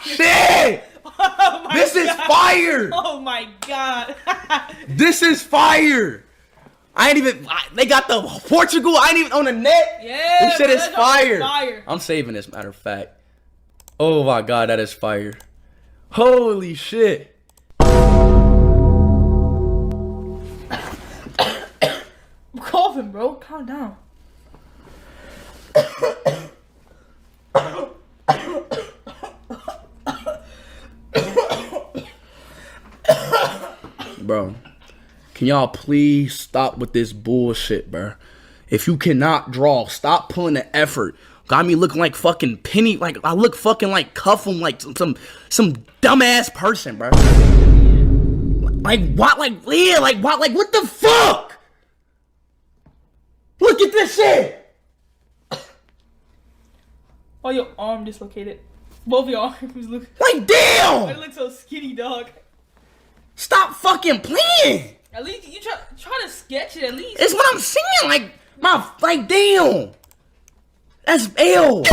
Shit! Oh this God. is fire! Oh my God. This is fire! They got the Portugal, I ain't even on the net. Yeah, this shit is fire. fire. I'm saving this, matter of fact. Oh my God, that is fire. Holy shit. I'm coughing, bro. Calm down. Bro, can y'all please stop with this bullshit, bro? If you cannot draw, stop pulling the effort. Got me looking like fucking Penny, like I look fucking like Cuff'em, like some dumbass person, bro. Like what? Like yeah, like what? Like what the fuck? Look at this shit. Oh, your arm dislocated. Both your arms look. Like damn. It looks so skinny, dog. Stop fucking playing. At least you try to sketch it. At least. It's what I'm saying. Like damn. That's L.